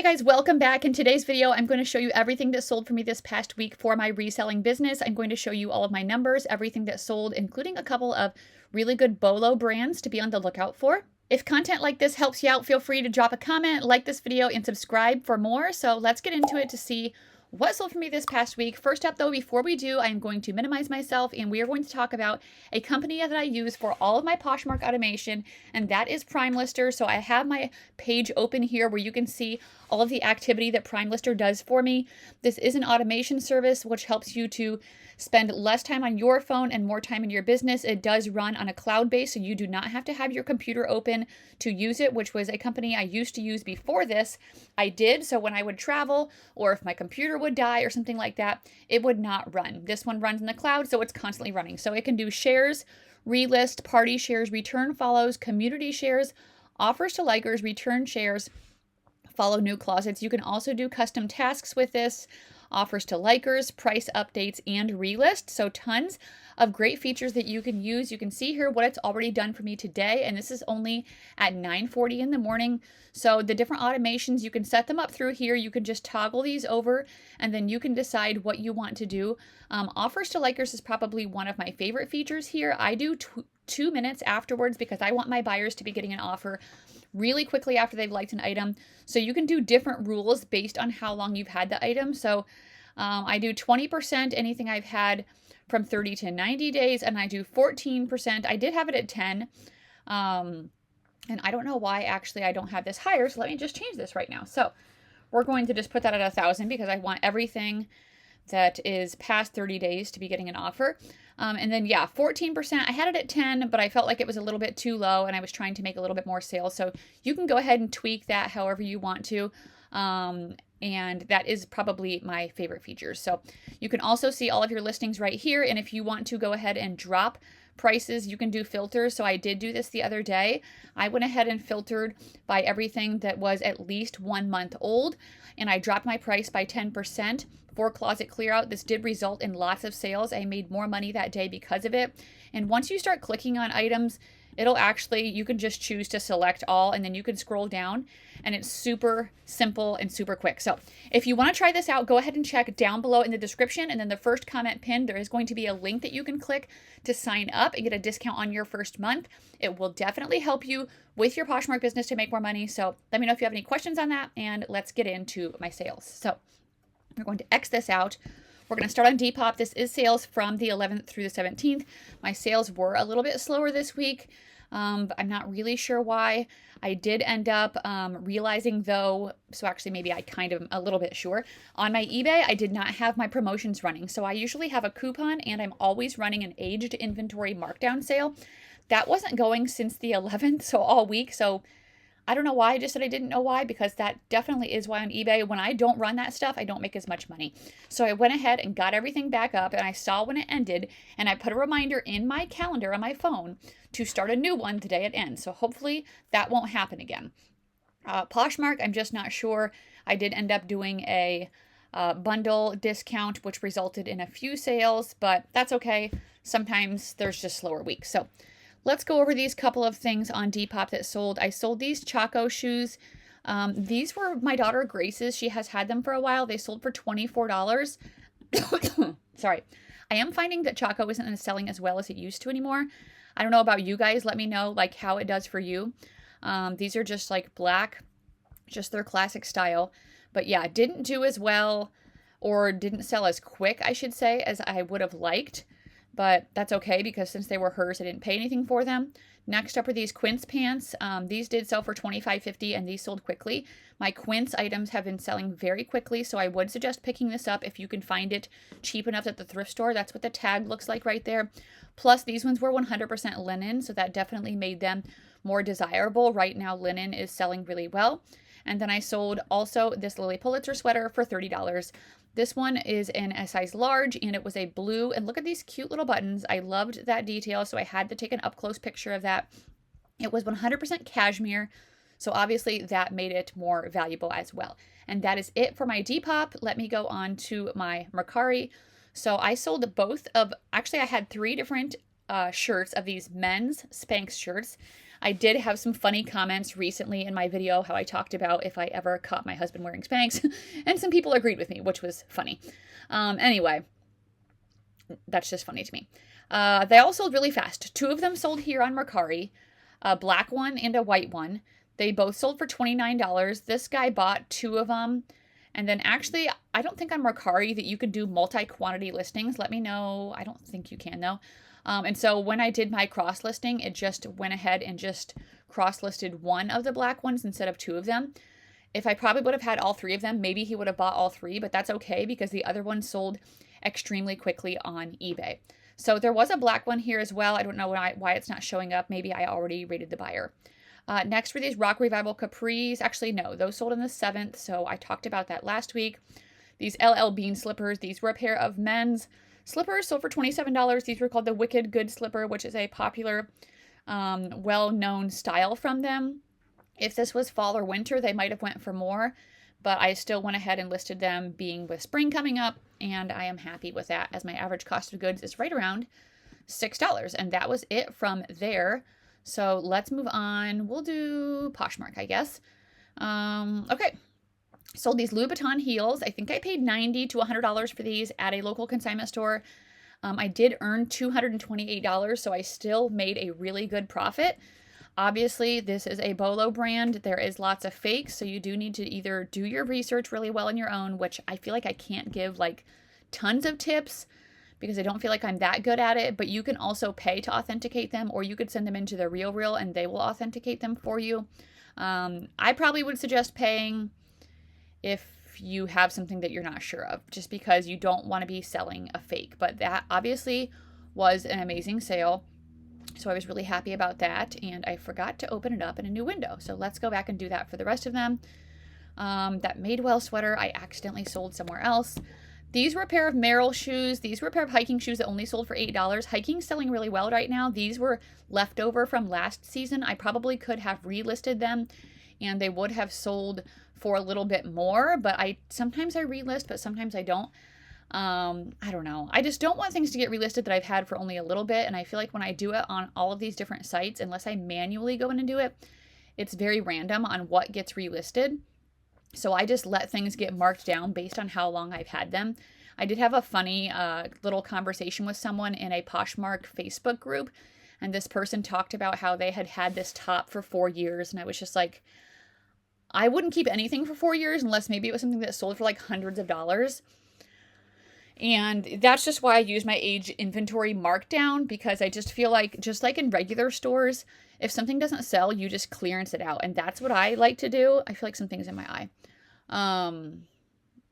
Hey guys, welcome back. In today's video, I'm going to show you everything that sold for me this past week for my reselling business. I'm going to show you all of my numbers, everything that sold, including a couple of really good BOLO brands to be on the lookout for. If content like this helps you out, feel free to drop a comment, like this video, and subscribe for more. So let's get into it to see what sold for me this past week. First up though, before we do, I'm going to minimize myself and we are going to talk about a company that I use for all of my Poshmark automation, and that is PrimeLister. So I have my page open here where you can see all of the activity that PrimeLister does for me. This is an automation service which helps you to spend less time on your phone and more time in your business. It does run on a cloud base, so you do not have to have your computer open to use it, which was a company I used to use before this. I did, so when I would travel or if my computer would die or something like that, it would not run. This one runs in the cloud, so it's constantly running. So it can do shares, relist, party shares, return follows, community shares, offers to likers, return shares, follow new closets. You can also do custom tasks with this, offers to likers, price updates, and relist. So tons of great features that you can use. You can see here what it's already done for me today, and this is only at 9:40 in the morning. So the different automations, you can set them up through here. You can just toggle these over, and then you can decide what you want to do. Offers to likers is probably one of my favorite features here. I do 2 minutes afterwards because I want my buyers to be getting an offer really quickly after they've liked an item. So you can do different rules based on how long you've had the item. So I do 20% anything I've had from 30 to 90 days, and I do 14%. I did have it at 10. And I don't know why actually I don't have this higher. So let me just change this right now. So we're going to just put that at 1,000 because I want everything that is past 30 days to be getting an offer. And then, yeah, 14%. I had it at 10, but I felt like it was a little bit too low and I was trying to make a little bit more sales. So you can go ahead and tweak that however you want to. And that is probably my favorite features. So you can also see all of your listings right here. And if you want to go ahead and drop prices, you can do filters. So I did do this the other day. I went ahead and filtered by everything that was at least 1 month old, and I dropped my price by 10% for closet clear out. This did result in lots of sales. I made more money that day because of it. And once you start clicking on items, it'll actually, you can just choose to select all and then you can scroll down, and it's super simple and super quick. So if you want to try this out, go ahead and check down below in the description, and then the first comment pinned, there is going to be a link that you can click to sign up and get a discount on your first month. It will definitely help you with your Poshmark business to make more money. So let me know if you have any questions on that, and let's get into my sales. So we're going to X this out. We're going to start on Depop. This is sales from the 11th through the 17th. My sales were a little bit slower this week. But I'm not really sure why. I did end up realizing though, so actually maybe I kind of a little bit sure, on my eBay, I did not have my promotions running. So I usually have a coupon and I'm always running an aged inventory markdown sale. That wasn't going since the 11th, so all week. So I don't know why I just said I didn't know why, because that definitely is why on eBay, when I don't run that stuff, I don't make as much money. So I went ahead and got everything back up, and I saw when it ended, and I put a reminder in my calendar on my phone to start a new one the day it ends. So hopefully that won't happen again. Poshmark, I'm just not sure. I did end up doing a bundle discount, which resulted in a few sales, but that's okay. Sometimes there's just slower weeks. So let's go over these couple of things on Depop that sold. I sold these Chaco shoes. These were my daughter Grace's. She has had them for a while. They sold for $24. Sorry. I am finding that Chaco isn't selling as well as it used to anymore. I don't know about you guys. Let me know like how it does for you. These are just like black, just their classic style. But yeah, didn't do as well, or didn't sell as quick, I should say, as I would have liked. But that's okay because since they were hers, I didn't pay anything for them. Next up are these Quince pants. These did sell for $25.50 and these sold quickly. My Quince items have been selling very quickly, so I would suggest picking this up if you can find it cheap enough at the thrift store. That's what the tag looks like right there. Plus, these ones were 100% linen, so that definitely made them more desirable. Right now, linen is selling really well. And then I sold also this Lily Pulitzer sweater for $30. This one is in a size large, and it was a blue, and look at these cute little buttons. I loved that detail, so I had to take an up-close picture of that. It was 100% cashmere, so obviously that made it more valuable as well. And that is it for my Depop. Let me go on to my Mercari. So I sold both of, actually I had 3 different shirts of these men's Spanx shirts. I did have some funny comments recently in my video, how I talked about if I ever caught my husband wearing Spanx, and some people agreed with me, which was funny. Anyway, that's just funny to me. They all sold really fast. 2 of them sold here on Mercari, a black one and a white one. They both sold for $29. This guy bought 2 of them. And then actually, I don't think on Mercari that you could do multi-quantity listings. Let me know. I don't think you can though. And so when I did my cross listing, it just went ahead and just cross listed 1 of the black ones instead of 2 of them. If I probably would have had all 3 of them, maybe he would have bought all 3, but that's okay because the other one sold extremely quickly on eBay. So there was a black one here as well. I don't know why it's not showing up. Maybe I already rated the buyer. Next were these Rock Revival Capris. Actually, no, those sold on the 7th, so I talked about that last week. These LL Bean slippers. These were a pair of men's slippers, sold for $27. These were called the Wicked Good slipper, which is a popular, well-known style from them. If this was fall or winter, they might have went for more, but I still went ahead and listed them being with spring coming up, and I am happy with that as my average cost of goods is right around $6, and that was it from there. So let's move on. We'll do Poshmark, I guess. Okay. Sold these Louboutin heels. I think I paid $90 to $100 for these at a local consignment store. I did earn $228, so I still made a really good profit. Obviously, this is a Bolo brand. There is lots of fakes, so you do need to either do your research really well on your own, which I feel like I can't give like tons of tips because I don't feel like I'm that good at it, but you can also pay to authenticate them, or you could send them into the RealReal and they will authenticate them for you. I probably would suggest paying if you have something that you're not sure of, just because you don't want to be selling a fake. But that obviously was an amazing sale, so I was really happy about that, and I forgot to open it up in a new window. So let's go back and do that for the rest of them. That Madewell sweater I accidentally sold somewhere else. These were a pair of Merrell shoes. These were a pair of hiking shoes that only sold for $8. Hiking's selling really well right now. These were leftover from last season. I probably could have relisted them and they would have sold for a little bit more, but sometimes I relist, but sometimes I don't. I don't know. I just don't want things to get relisted that I've had for only a little bit, and I feel like when I do it on all of these different sites, unless I manually go in and do it, it's very random on what gets relisted. So I just let things get marked down based on how long I've had them. I did have a funny little conversation with someone in a Poshmark Facebook group, and this person talked about how they had had this top for 4 years, and I was just like, I wouldn't keep anything for 4 years unless maybe it was something that sold for like hundreds of dollars. And that's just why I use my age inventory markdown, because I just feel like, just like in regular stores, if something doesn't sell, you just clearance it out. And that's what I like to do. I feel like something's in my eye. And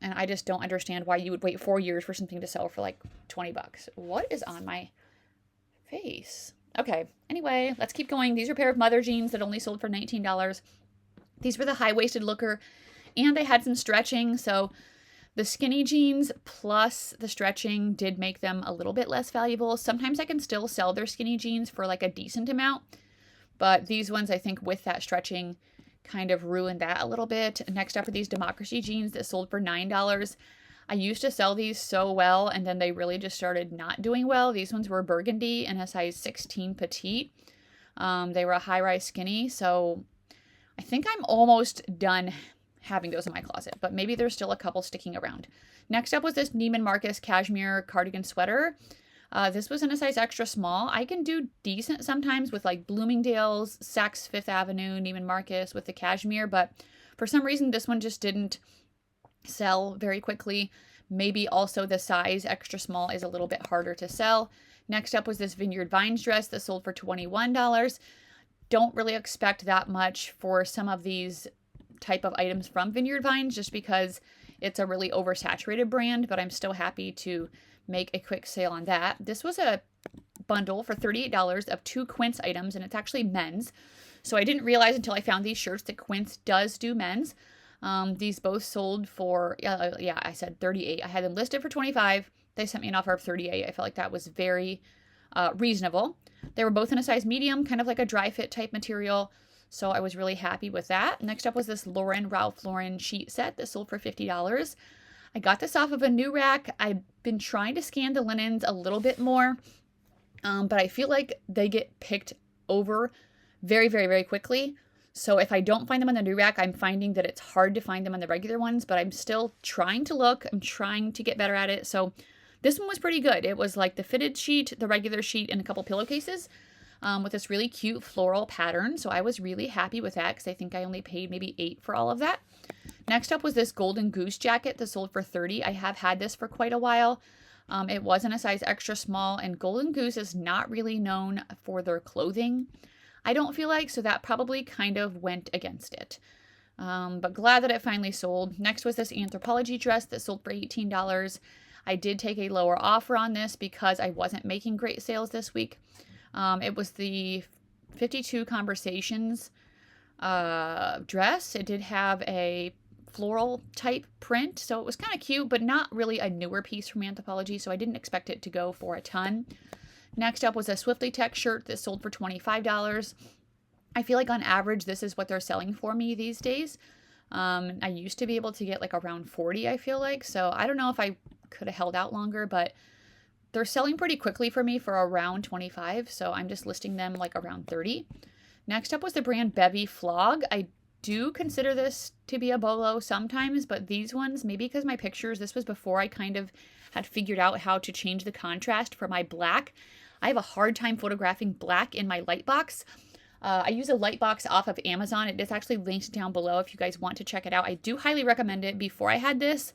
I just don't understand why you would wait 4 years for something to sell for like 20 bucks. What is on my face? Okay. Anyway, let's keep going. These are a pair of mother jeans that only sold for $19. These were the high-waisted looker, and they had some stretching. So the skinny jeans plus the stretching did make them a little bit less valuable. Sometimes I can still sell their skinny jeans for like a decent amount, but these ones, I think with that stretching, kind of ruined that a little bit. Next up are these Democracy jeans that sold for $9. I used to sell these so well, and then they really just started not doing well. These ones were burgundy and a size 16 petite. They were a high-rise skinny, so I think I'm almost done having those in my closet, but maybe there's still a couple sticking around. Next up was this Neiman Marcus cashmere cardigan sweater. This was in a size extra small. I can do decent sometimes with like Bloomingdale's, Saks Fifth Avenue, Neiman Marcus with the cashmere, but for some reason this one just didn't sell very quickly. Maybe also the size extra small is a little bit harder to sell. Next up was this Vineyard Vines dress that sold for $21. Don't really expect that much for some of these type of items from Vineyard Vines just because it's a really oversaturated brand, but I'm still happy to make a quick sale on that. This was a bundle for $38 of 2 Quince items, and it's actually men's. So I didn't realize until I found these shirts that Quince does do men's. These both sold for, I said 38. I had them listed for 25. They sent me an offer of 38. I felt like that was very reasonable. They were both in a size medium, kind of like a dry fit type material. So I was really happy with that. Next up was this Ralph Lauren sheet set that sold for $50. I got this off of a new rack. I've been trying to scan the linens a little bit more, but I feel like they get picked over very, very, very quickly. So if I don't find them on the new rack, I'm finding that it's hard to find them on the regular ones, but I'm still trying to look. I'm trying to get better at it. So this one was pretty good. It was like the fitted sheet, the regular sheet, and a couple pillowcases with this really cute floral pattern. So I was really happy with that because I think I only paid maybe $8 for all of that. Next up was this Golden Goose jacket that sold for $30. I have had this for quite a while. It was in a size extra small, and Golden Goose is not really known for their clothing, I don't feel like, so that probably kind of went against it. But glad that it finally sold. Next was this Anthropologie dress that sold for $18. I did take a lower offer on this because I wasn't making great sales this week. It was the 52 Conversations dress. It did have a floral type print, so it was kind of cute, but not really a newer piece from Anthropologie, so I didn't expect it to go for a ton. Next up was a Swiftly Tech shirt that sold for $25. I feel like on average, this is what they're selling for me these days. I used to be able to get like around 40, I feel like. So I don't know if I could have held out longer, but they're selling pretty quickly for me for around 25. So I'm just listing them like around 30. Next up was the brand Bevy Flog. I do consider this to be a bolo sometimes, but these ones, maybe because my pictures, this was before I kind of had figured out how to change the contrast for my black. I have a hard time photographing black in my light box. I use a light box off of Amazon. It is actually linked down below if you guys want to check it out. I do highly recommend it. Before I had this,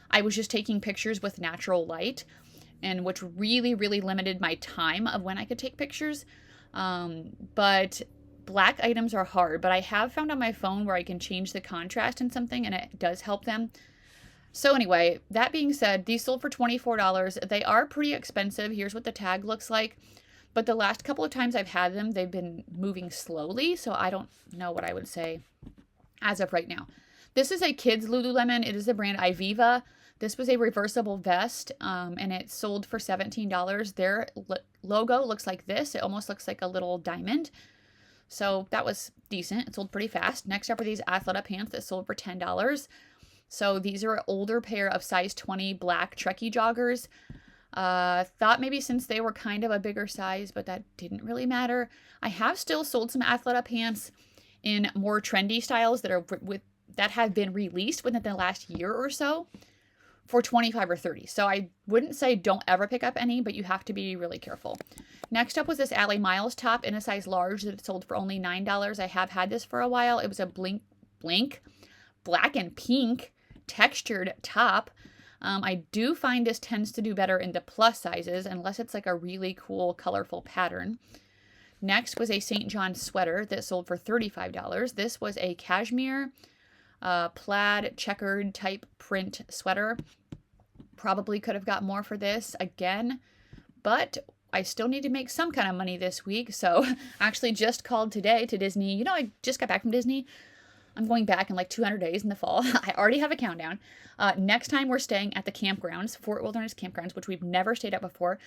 I was just taking pictures with natural light, and which really, really limited my time of when I could take pictures. But black items are hard, but I have found on my phone where I can change the contrast in something, and it does help them. So anyway, that being said, these sold for $24. They are pretty expensive. Here's what the tag looks like. But the last couple of times I've had them, they've been moving slowly, so I don't know what I would say as of right now. This is a kids Lululemon. It is the brand Iviva. This was a reversible vest, and it sold for $17. Their logo looks like this. It almost looks like a little diamond. So that was decent. It sold pretty fast. Next up are these Athleta pants that sold for $10. So these are an older pair of size 20 black Trekkie joggers. Thought maybe since they were kind of a bigger size, but that didn't really matter. I have still sold some Athleta pants in more trendy styles that have been released within the last year or so for 25 or 30. So I wouldn't say don't ever pick up any, but you have to be really careful. Next up was this Ally Miles top in a size large that sold for only $9. I have had this for a while. It was a blink black and pink textured top. I do find this tends to do better in the plus sizes unless it's like a really cool, colorful pattern. Next was a St. John sweater that sold for $35. This was a cashmere plaid checkered type print sweater. Probably could have got more for this again, but I still need to make some kind of money this week. So actually just called today to Disney. You know, I just got back from Disney. I'm going back in like 200 days in the fall. I already have a countdown. Next time we're staying at the campgrounds, Fort Wilderness campgrounds, which we've never stayed at before.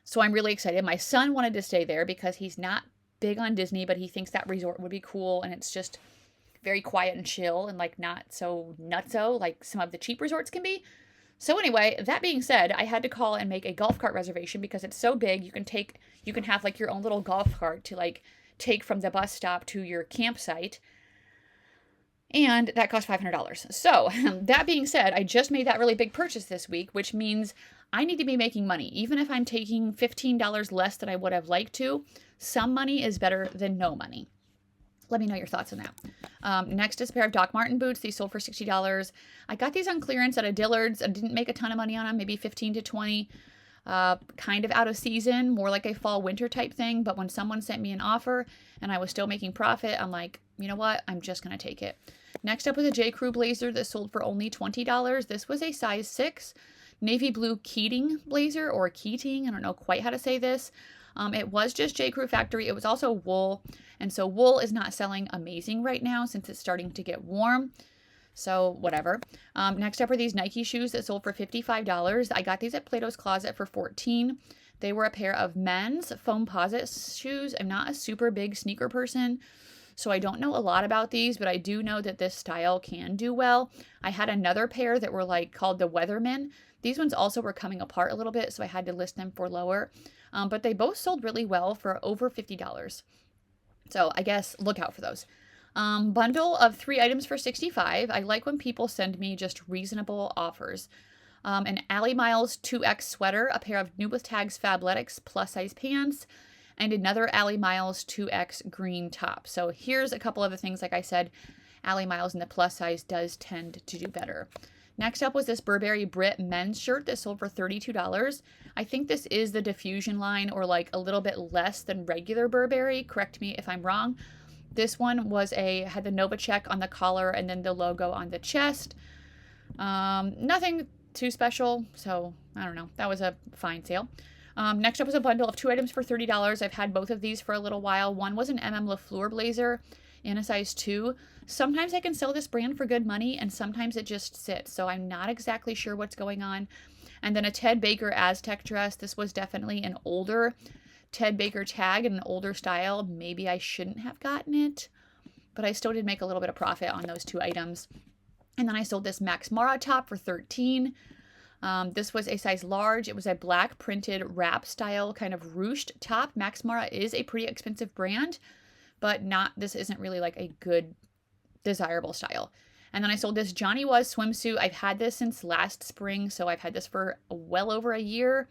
So I'm really excited. My son wanted to stay there because he's not big on Disney, but he thinks that resort would be cool. And it's just very quiet and chill and like not so nutso like some of the cheap resorts can be. So anyway, that being said, I had to call and make a golf cart reservation because it's so big. You can have like your own little golf cart to like take from the bus stop to your campsite. And that cost $500. So that being said, I just made that really big purchase this week, which means I need to be making money. Even if I'm taking $15 less than I would have liked to, some money is better than no money. Let me know your thoughts on that. Next is a pair of Doc Marten boots. These sold for $60. I got these on clearance at a Dillard's. I didn't make a ton of money on them, maybe 15 to 20. Kind of out of season, more like a fall winter type thing. But when someone sent me an offer and I was still making profit, I'm like, you know what? I'm just going to take it. Next up was a J. Crew blazer that sold for only $20. This was a size 6 navy blue Keating blazer or Keating. I don't know quite how to say this. It was just J. Crew factory. It was also wool. And so wool is not selling amazing right now since it's starting to get warm. So whatever. Next up are these Nike shoes that sold for $55. I got these at Plato's Closet for $14. They were a pair of men's Foamposite shoes. I'm not a super big sneaker person, so I don't know a lot about these, but I do know that this style can do well. I had another pair that were like called the Weathermen. These ones also were coming apart a little bit, so I had to list them for lower. But they both sold really well for over $50. So I guess look out for those. Bundle of 3 items for $65. I like when people send me just reasonable offers. An Alley Miles 2X sweater, a pair of New With Tags Fabletics plus size pants, and another Alley Miles 2X green top. So here's a couple of the things, like I said, Alley Miles in the plus size does tend to do better. Next up was this Burberry Brit men's shirt that sold for $32. I think this is the diffusion line, or like a little bit less than regular Burberry. Correct me if I'm wrong. This one had the Nova check on the collar and then the logo on the chest. Nothing too special, so I don't know. That was a fine sale. Next up was a bundle of 2 items for $30. I've had both of these for a little while. One was an LaFleur blazer in a size 2. Sometimes I can sell this brand for good money, and sometimes it just sits, so I'm not exactly sure what's going on. And then a Ted Baker Aztec dress. This was definitely an older Ted Baker tag and an older style. Maybe I shouldn't have gotten it, but I still did make a little bit of profit on those 2 items. And then I sold this Max Mara top for $13. This was a size large. It was a black printed wrap style kind of ruched top. Max Mara is a pretty expensive brand, but this isn't really like a good, desirable style. And then I sold this Johnny Was swimsuit. I've had this since last spring, so I've had this for well over a year.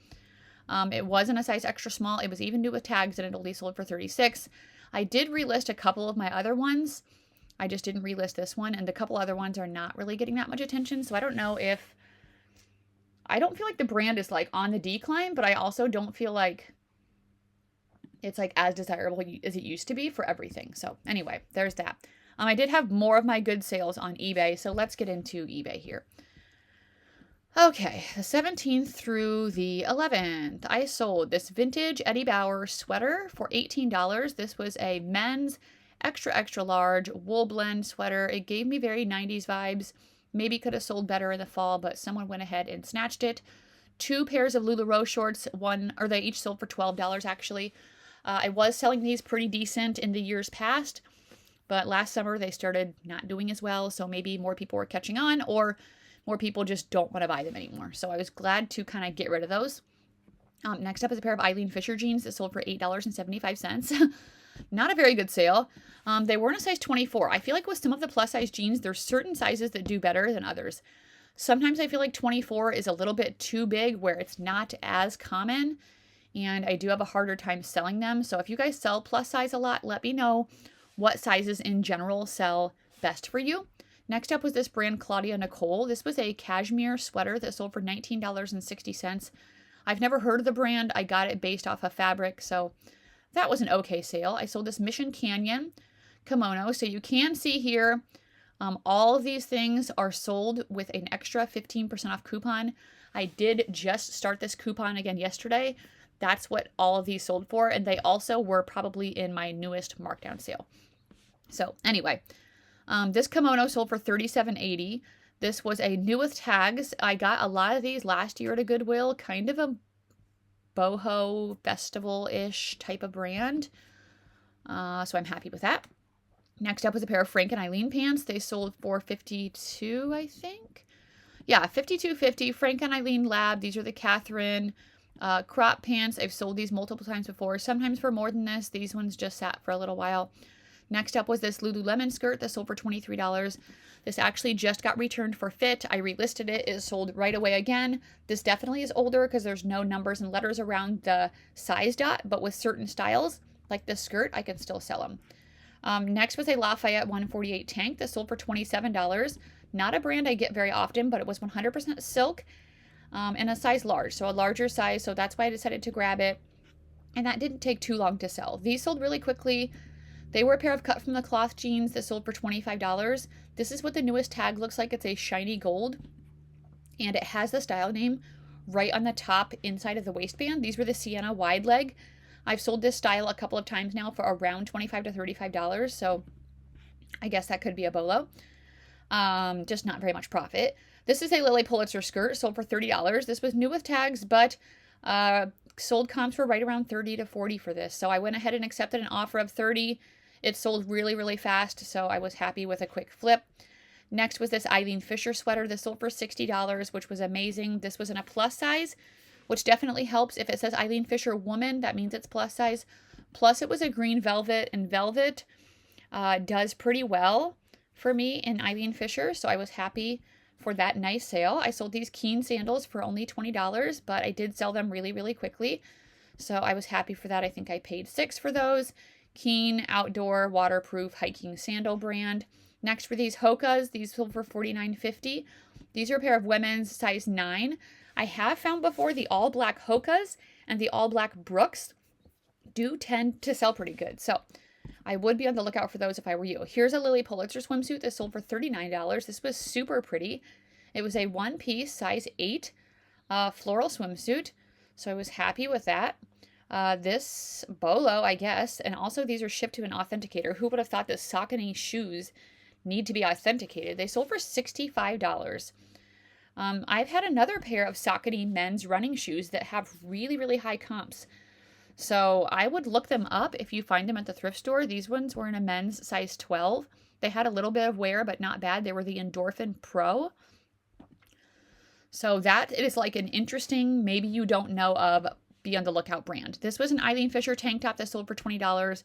It wasn't a size extra small. It was even New With Tags, and it only sold for $36. I did relist a couple of my other ones. I just didn't relist this one, and the couple other ones are not really getting that much attention, so I don't know if... I don't feel like the brand is like on the decline, but I also don't feel like it's like as desirable as it used to be for everything. So anyway, there's that. I did have more of my good sales on eBay, so let's get into eBay here. Okay, the 17th through the 11th, I sold this vintage Eddie Bauer sweater for $18. This was a men's extra large wool blend sweater. It gave me very 90s vibes. Maybe could have sold better in the fall, but someone went ahead and snatched it. 2 pairs of LuLaRoe shorts, they each sold for $12 actually. I was selling these pretty decent in the years past, but last summer they started not doing as well, so maybe more people were catching on, or more people just don't want to buy them anymore. So I was glad to kind of get rid of those. Next up is a pair of Eileen Fisher jeans that sold for $8.75. Not a very good sale. They were in a size 24. I feel like with some of the plus size jeans, there's certain sizes that do better than others. Sometimes I feel like 24 is a little bit too big where it's not as common, and I do have a harder time selling them. So if you guys sell plus size a lot, let me know what sizes in general sell best for you. Next up was this brand Claudia Nicole. This was a cashmere sweater that sold for $19.60. I've never heard of the brand. I got it based off of fabric, so that was an okay sale. I sold this Mission Canyon kimono. So you can see here, all of these things are sold with an extra 15% off coupon. I did just start this coupon again yesterday. That's what all of these sold for. And they also were probably in my newest markdown sale. So anyway, this kimono sold for $37.80. This was a New With Tags. I got a lot of these last year at a Goodwill, kind of a boho festival-ish type of brand. So I'm happy with that. Next up was a pair of Frank and Eileen pants. They sold for $52, I think. Yeah, $52.50. Frank and Eileen Lab. These are the Catherine crop pants. I've sold these multiple times before, sometimes for more than this. These ones just sat for a little while. Next up was this Lululemon skirt that sold for $23. This actually just got returned for fit. I relisted it. It sold right away again. This definitely is older because there's no numbers and letters around the size dot, but with certain styles, like this skirt, I can still sell them. Next was a Lafayette 148 tank that sold for $27. Not a brand I get very often, but it was 100% silk and a size large, so a larger size, so that's why I decided to grab it. And that didn't take too long to sell. These sold really quickly. They were a pair of cut from the cloth jeans that sold for $25. This is what the newest tag looks like. It's a shiny gold, and it has the style name right on the top inside of the waistband. These were the Sienna wide leg. I've sold this style a couple of times now for around $25 to $35, so I guess that could be a bolo. Just not very much profit. This is a Lily Pulitzer skirt, sold for $30. This was New With Tags, but sold comps were right around $30 to $40 for this. So I went ahead and accepted an offer of $30. It sold really, really fast, so I was happy with a quick flip. Next was this Eileen Fisher sweater. This sold for $60, which was amazing. This was in a plus size, which definitely helps. If it says Eileen Fisher woman, that means it's plus size. Plus it was a green velvet, and velvet does pretty well for me in Eileen Fisher, so I was happy for that nice sale. I sold these Keen sandals for only $20, but I did sell them really, really quickly. So I was happy for that. I think I paid $6 for those. Keen outdoor waterproof hiking sandal brand. Next were these Hokas. These sold for $49.50. These are a pair of women's size 9. I have found before the all black Hokas and the all black Brooks do tend to sell pretty good. So I would be on the lookout for those if I were you. Here's a Lily Pulitzer swimsuit that sold for $39. This was super pretty. It was a one-piece size 8 floral swimsuit. So I was happy with that. This Bolo, I guess, and also these are shipped to an authenticator. Who would have thought that Saucony shoes need to be authenticated? They sold for $65. I've had another pair of Saucony men's running shoes that have really, really high comps. So I would look them up if you find them at the thrift store. These ones were in a men's size 12. They had a little bit of wear, but not bad. They were the Endorphin Pro. So that is like an interesting, maybe you don't know of, be on the lookout brand. This was an Eileen Fisher tank top that sold for $20.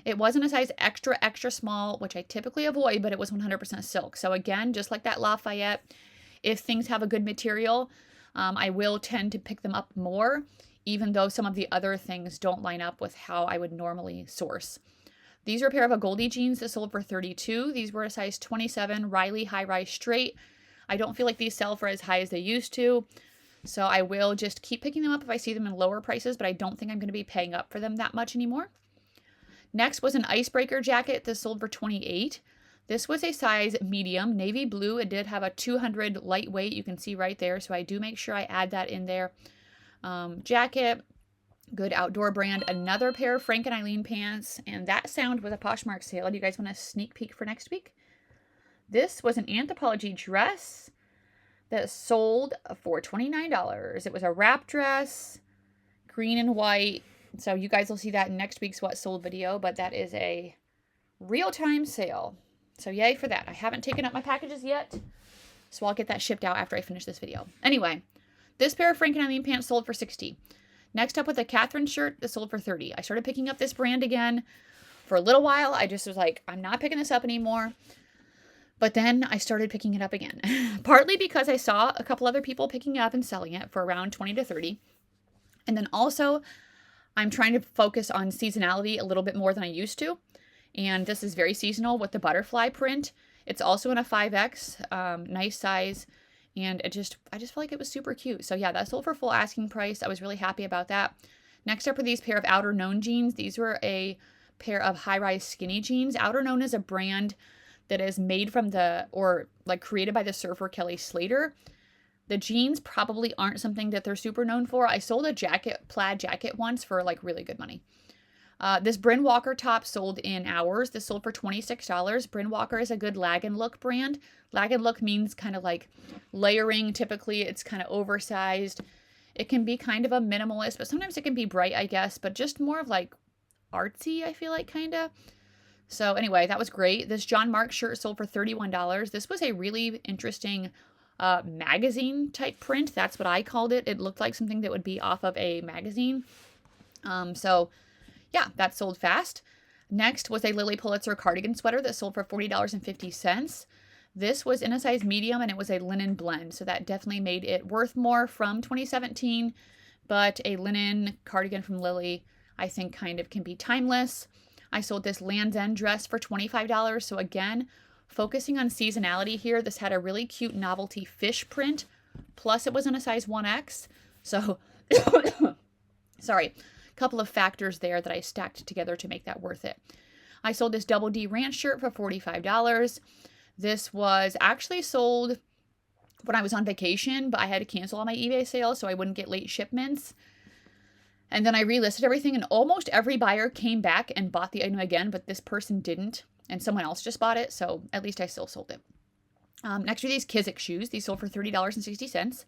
It wasn't a size extra, extra small, which I typically avoid, but it was 100% silk. So again, just like that Lafayette, if things have a good material, I will tend to pick them up more, even though some of the other things don't line up with how I would normally source. These are a pair of a Goldie jeans that sold for $32. These were a size 27 Riley high-rise straight. I don't feel like these sell for as high as they used to, so I will just keep picking them up if I see them in lower prices, but I don't think I'm going to be paying up for them that much anymore. Next was an icebreaker jacket that sold for $28. This was a size medium, navy blue. It did have a 200 lightweight, you can see right there, so I do make sure I add that in there. Jacket, good outdoor brand. Another pair of Frank and Eileen pants, and that sound was a Poshmark sale. Do you guys want a sneak peek for next week? This was an Anthropologie dress that sold for $29. It was a wrap dress, green and white. So you guys will see that in next week's What Sold video, but that is a real-time sale. So yay for that. I haven't taken up my packages yet, so I'll get that shipped out after I finish this video. Anyway, this pair of Frank and Eileen pants sold for $60. Next up with a Catherine shirt that sold for $30. I started picking up this brand again for a little while. I just was like, I'm not picking this up anymore. But then I started picking it up again, partly because I saw a couple other people picking it up and selling it for around $20 to $30. And then also I'm trying to focus on seasonality a little bit more than I used to. And this is very seasonal with the butterfly print. It's also in a 5X, nice size. And I just felt like it was super cute. So yeah, that sold for full asking price. I was really happy about that. Next up are these pair of Outer Known jeans. These were a pair of high-rise skinny jeans. Outer Known is a brand that is made from created by the surfer Kelly Slater. The jeans probably aren't something that they're super known for. I sold a plaid jacket once for like really good money. This Bryn Walker top sold in hours. This sold for $26. Bryn Walker is a good lag and look brand. Lag and look means kind of like layering. Typically it's kind of oversized. It can be kind of a minimalist, but sometimes it can be bright, I guess, but just more of like artsy, I feel like, kind of. So anyway, that was great. This John Mark shirt sold for $31. This was a really interesting magazine type print. That's what I called it. It looked like something that would be off of a magazine. So yeah, that sold fast. Next was a Lily Pulitzer cardigan sweater that sold for $40.50. This was in a size medium and it was a linen blend. So that definitely made it worth more from 2017. But a linen cardigan from Lily, I think kind of can be timeless. I sold this Land's End dress for $25. So again, focusing on seasonality here, this had a really cute novelty fish print. Plus it was in a size 1X. So, sorry, a couple of factors there that I stacked together to make that worth it. I sold this Double D Ranch shirt for $45. This was actually sold when I was on vacation, but I had to cancel all my eBay sales so I wouldn't get late shipments. And then I relisted everything, and almost every buyer came back and bought the item again, but this person didn't, and someone else just bought it, so at least I still sold it. Next are these Kizik shoes. These sold for $30.60.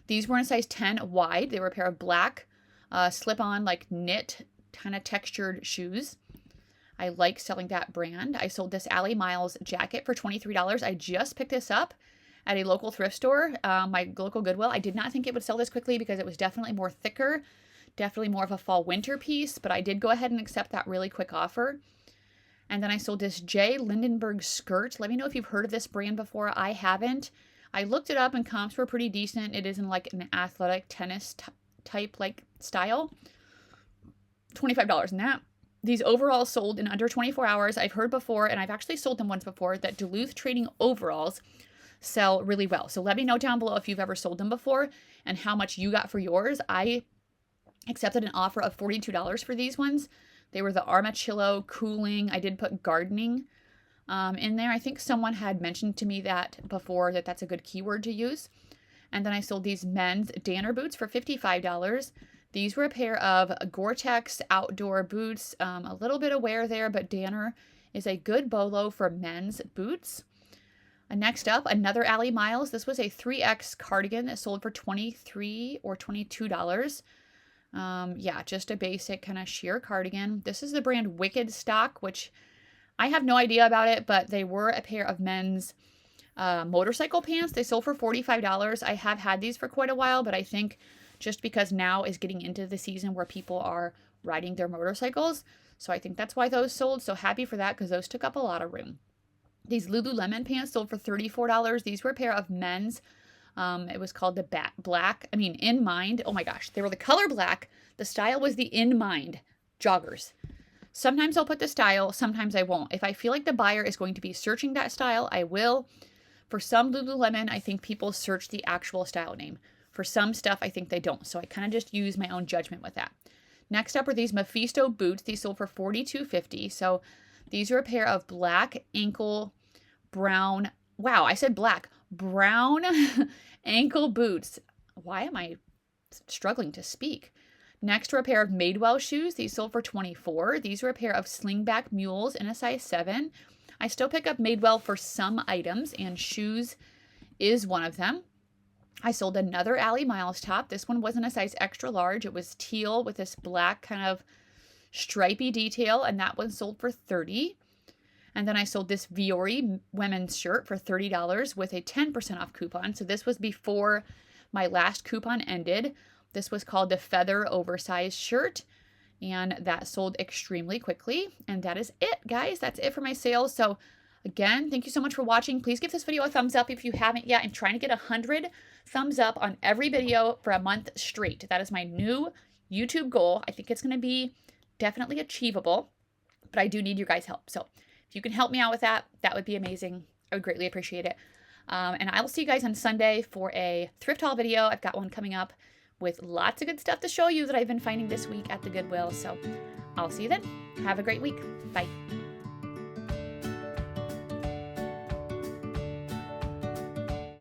These were in a size 10 wide. They were a pair of black slip-on, like knit, kind of textured shoes. I like selling that brand. I sold this Allie Miles jacket for $23. I just picked this up at a local thrift store, my local Goodwill. I did not think it would sell this quickly because it was definitely more thicker. Definitely more of a fall winter piece, but I did go ahead and accept that really quick offer. And then I sold this J. Lindenberg skirt. Let me know if you've heard of this brand before. I haven't. I looked it up and comps were pretty decent. It is in like an athletic tennis type like style. $25 in that. These overalls sold in under 24 hours. I've heard before, and I've actually sold them once before, that Duluth Trading overalls sell really well. So let me know down below if you've ever sold them before and how much you got for yours. I accepted an offer of $42 for these ones. They were the Armachillo cooling. I did put gardening in there. I think someone had mentioned to me that before, that that's a good keyword to use. And then I sold these men's Danner boots for $55. These were a pair of Gore-Tex outdoor boots, a little bit of wear there, but Danner is a good bolo for men's boots. Next up, another Allie Miles. This was a 3X cardigan that sold for $23 or $22. Yeah, just a basic kind of sheer cardigan. This is the brand Wicked Stock, which I have no idea about it, but they were a pair of men's motorcycle pants. They sold for $45. I have had these for quite a while, but I think just because now is getting into the season where people are riding their motorcycles. So I think that's why those sold. So happy for that, because those took up a lot of room. These Lululemon pants sold for $34. These were a pair of men's. It was called the In Mind. Oh my gosh, they were the color black. The style was the In Mind joggers. Sometimes I'll put the style, sometimes I won't. If I feel like the buyer is going to be searching that style, I will. For some Lululemon, I think people search the actual style name. For some stuff, I think they don't. So I kind of just use my own judgment with that. Next up are these Mephisto boots. These sold for $42.50. So these are a pair of black ankle brown. Wow, I said black. Brown ankle boots. Why am I struggling to speak? Next are a pair of Madewell shoes. These sold for $24. These are a pair of slingback mules in a size 7. I still pick up Madewell for some items, and shoes is one of them. I sold another Allie Miles top. This one wasn't a size extra large. It was teal with this black kind of stripy detail, and that one sold for $30. And then I sold this Viore women's shirt for $30 with a 10% off coupon. So this was before my last coupon ended. This was called the Feather Oversized Shirt, and that sold extremely quickly. And that is it, guys. That's it for my sales. So again, thank you so much for watching. Please give this video a thumbs up if you haven't yet. I'm trying to get 100 thumbs up on every video for a month straight. That is my new YouTube goal. I think it's going to be definitely achievable, but I do need your guys' help. So if you can help me out with that, that would be amazing. I would greatly appreciate it. And I will see you guys on Sunday for a thrift haul video. I've got one coming up with lots of good stuff to show you that I've been finding this week at the Goodwill. So I'll see you then. Have a great week. Bye.